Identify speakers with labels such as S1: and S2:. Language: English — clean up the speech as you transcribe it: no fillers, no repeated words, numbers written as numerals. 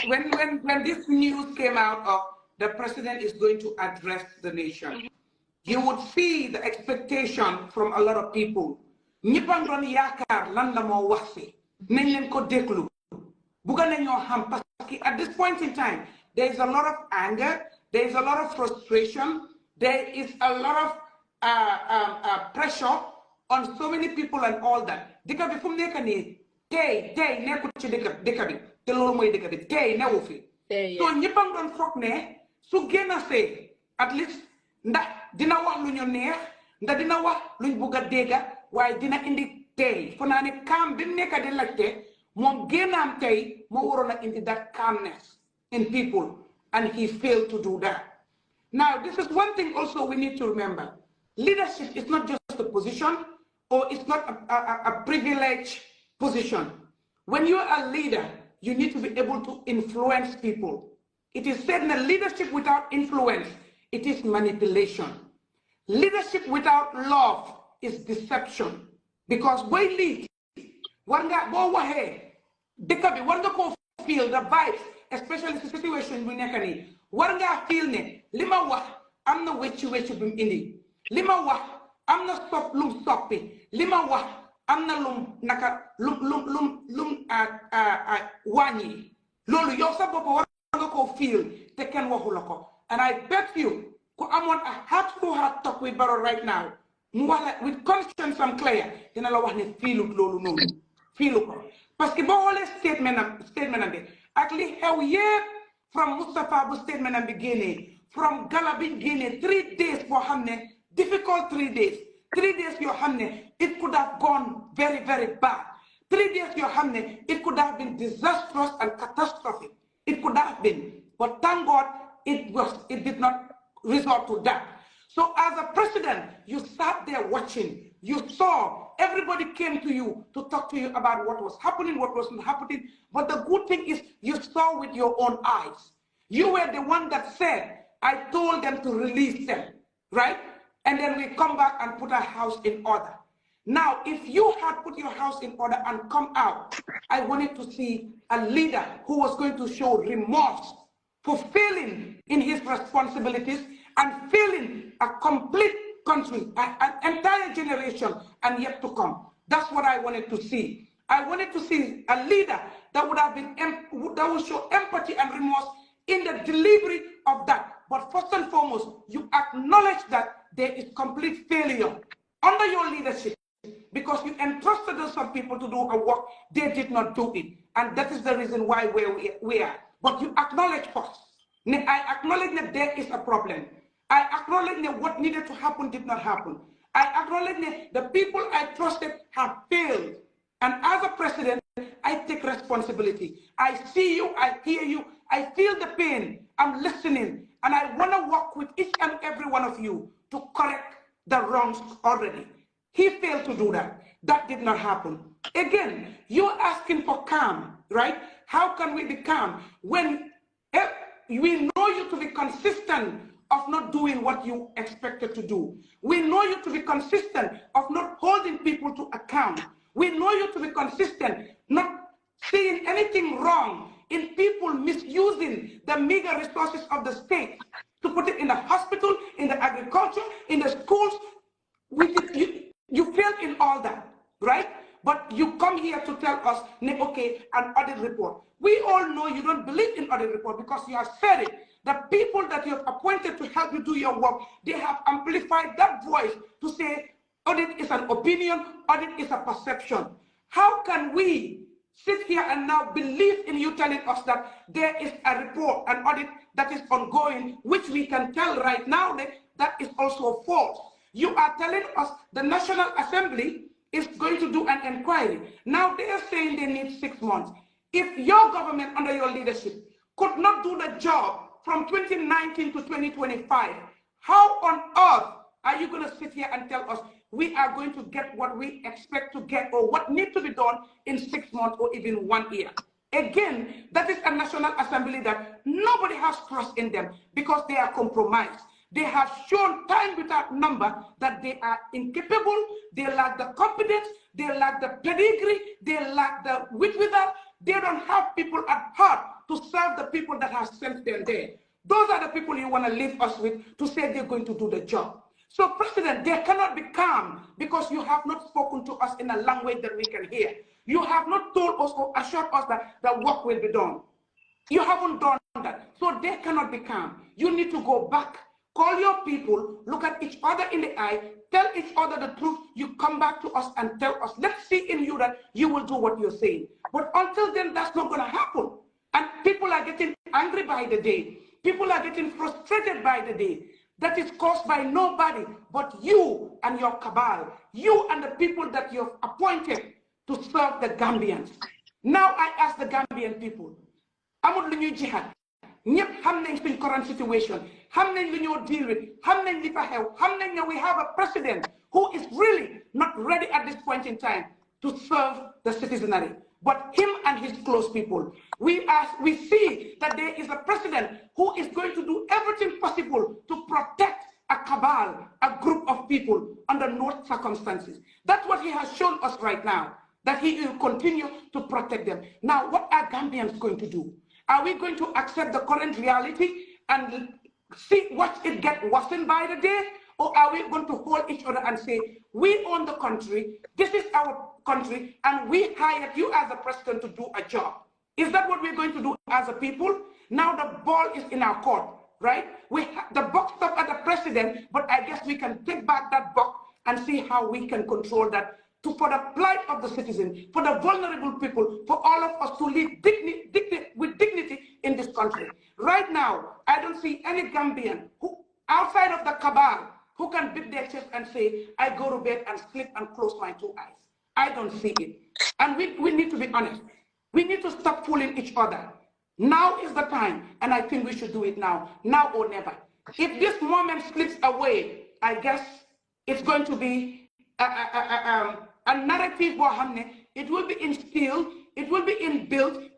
S1: when this news came out of the president is going to address the nation, you would see the expectation from a lot of people. Ñëppang doon yaakaar lan la moo wax si nañ leen ko déglu bugga nañoo xam parce que at this point in time there is a lot of anger, there is a lot of frustration, there is a lot of pressure on so many people and all that. Dëkk bi fu mu nekk nii tey nekkul ci dëkk bi te loolu mooy dëkk bi tey newu fi so ñëppang doon foog ne su génn see at least ndax dina wax lu ñu neex ndax dina wax luñ bugg a dégg waaye dina indi tey fo naa ne calm bi mu nekk di laajte moom génnaam tey moo waroon a indi that calmness in people and he failed to do that. Now this is one thing also we need to remember. Leadership is not just a position or it's not a privileged position. When you are a leader, you need to be able to influence people. It is said that leadership without influence, it is manipulation. Leadership without love is deception. Because when lead, war nga bo waxe dëkk bi war nga ko feel the vibes, especially the situation bu nekk nii war nga feel ne li ma wax am na weccu bi mu indi li ma wax am na lum soppi li ma wax am na lum naka lum wàññi loolu yow sa bopp war nga ko feel te kenn waxu la ko. And I bet you ku amoon a heart-to-heart talk with Barrow right now mu wax la with conscience and clear dina la wax ne fiilut loolu noonu fiilu ko parce que boo xoolee statement am bi ak li xew yépp from Moustapha bu statement am bi génnee from Gala bi génnee 3 days boo xam ne difficult 3 days yoo xam ne it could have gone very very bad 3 days yoo xam ne it could have been disastrous and catastrophic it could have been but thank God it did not resort to that. So as a president, you sat there watching. You saw, everybody came to you to talk to you about what was happening, what wasn't happening. But the good thing is you saw with your own eyes. You were the one that said, I told them to release them, right? And then we come back and put our house in order. Now, if you had put your house in order and come out, I wanted to see a leader who was going to show remorse for failing in his responsibilities and failing a complete country, an entire generation, and yet to come. That's what I wanted to see. I wanted to see a leader that would have been, that would show empathy and remorse in the delivery of that. But first and foremost, you acknowledge that there is complete failure under your leadership because you entrusted some people to do a work, they did not do it. And that is the reason why we are. But you acknowledge first. I acknowledge that there is a problem. I acknowledge that what needed to happen did not happen. I acknowledge that the people I trusted have failed. And as a president, I take responsibility. I see you, I hear you, I feel the pain, I'm listening, and I want to work with each and every one of you to correct the wrongs already. He failed to do that. That did not happen. Again, you're asking for calm, right? How can we be calm when we know you to be consistent of not doing what you expected to do? We know you to be consistent of not holding people to account. We know you to be consistent, not seeing anything wrong in people misusing the meager resources of the state to put it in the hospital, in the agriculture, in the schools. You failed in all that, right? But you come here to tell us, okay, an audit report. We all know you don't believe in audit report because you have said it. The people that you have appointed to help you do your work, they have amplified that voice to say audit is an opinion, audit is a perception. How can we sit here and now believe in you telling us that there is a report, an audit that is ongoing, which we can tell right now that is also false? You are telling us the National Assembly is going to do an inquiry. Now they are saying they need 6 months. If your government under your leadership could not do the job from 2019 to 2025, how on earth are you going to sit here and tell us we are going to get what we expect to get or what needs to be done in 6 months or even 1 year? Again, that is a National Assembly that nobody has trust in them because they are compromised. They have shown time without number that they are incapable, they lack the competence, they lack the pedigree, they lack the wherewithal, they don't have people at heart to serve the people that have sent them there. Those are the people you want to leave us with to say they're going to do the job. So, President, they cannot be calm because you have not spoken to us in a language that we can hear. You have not told us or assured us that the work will be done. You haven't done that. So they cannot be calm. You need to go back, call your people, look at each other in the eye, tell each other the truth. You come back to us and tell us, let's see in you that you will do what you're saying. But until then, that's not going to happen. And people are getting angry by the day. People are getting frustrated by the day. That is caused by nobody but you and your cabal, you and the people that you've appointed to serve the Gambians. Now I ask the Gambian people, amul lu ñuy jihad ñëpp xam nañ suñ current situation, xam nañ lu ñoo deal with, xam nañ li fa xew, xam nañ ne we have a president who is really not ready at this point in time to serve the citizenry. But him and his close people, we see that there is a president who is going to do everything possible to protect a cabal, a group of people under no circumstances. That's what he has shown us right now, that he will continue to protect them. Now, what are Gambians going to do? Are we going to accept the current reality and watch it get worsened by the day? Or are we going to hold each other and say, we own the country, this is our country, and we hired you as a president to do a job? Is that what we're going to do as a people? Now the ball is in our court, right? The buck stopped at the president, but I guess we can take back that buck and see how we can control that for the plight of the citizen, for the vulnerable people, for all of us to live with dignity in this country. Right now, I don't see any Gambian who, outside of the cabal, who can beat their chest and say, I go to bed and sleep and close my two eyes. I don't see it. And we need to be honest. We need to stop fooling each other. Now is the time, and I think we should do it now or never. If this moment slips away, I guess it's going to be a narrative, it will be instilled, it will be inbuilt,